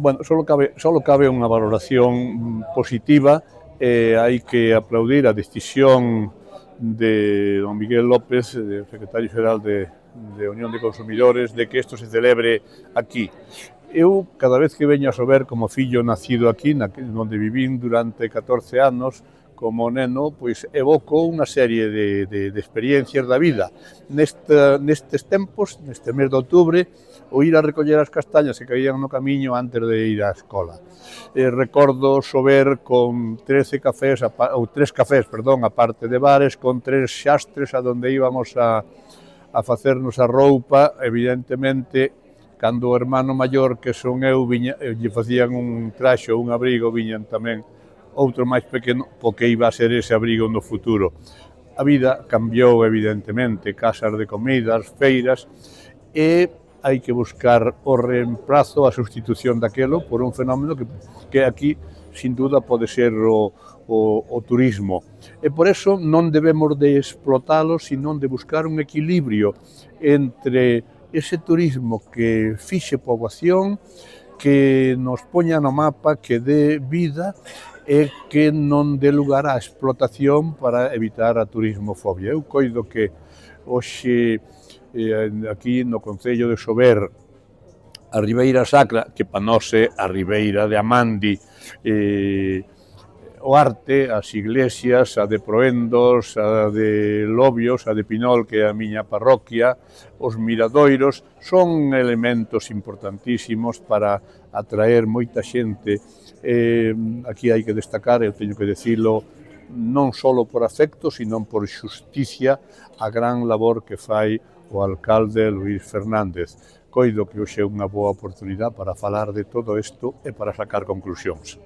Bueno, solo cabe unha valoración positiva e hai que aplaudir a decisión de don Miguel López, secretario xeral de Unión de Consumidores, de que isto se celebre aquí. Eu, cada vez que veño a Sober como fillo nacido aquí, onde vivín durante 14 anos, como neno, pois evoco unha serie de experiencias da vida. Nestes tempos, neste mes de outubro, o ir a recoller as castañas que caían no camiño antes de ir á escola. Recordo Sober con 3 cafés, a parte de bares, con 3 xastres a donde íbamos a facernos a roupa, evidentemente, cando o hermano maior, que son eu, lle facían un traxe ou un abrigo, viñan tamén outro máis pequeno, porque iba a ser ese abrigo no futuro. A vida cambiou, evidentemente, casas de comidas, feiras, e hai que buscar o reemplazo, a sustitución daquelo por un fenómeno que aquí, sin duda, pode ser o turismo. E por eso non debemos de explotalo, sino de buscar un equilibrio entre ese turismo que fixe poboación, que nos poña no mapa, que dé vida e que non dé lugar á explotación para evitar a turismofobia. Eu coido que hoxe aquí no Concello de Sober, a Ribeira Sacra, que para nós é a Ribeira de Amandi, o arte, as iglesias, a de Proendos, a de Lobios, a de Pinol, que é a miña parroquia, os miradoiros, son elementos importantísimos para atraer moita xente. Aquí hai que destacar, eu teño que decilo, non só por afecto, sino por xusticia, a gran labor que fai o alcalde Luís Fernández. Coido que hoxe é unha boa oportunidade para falar de todo isto e para sacar conclusións.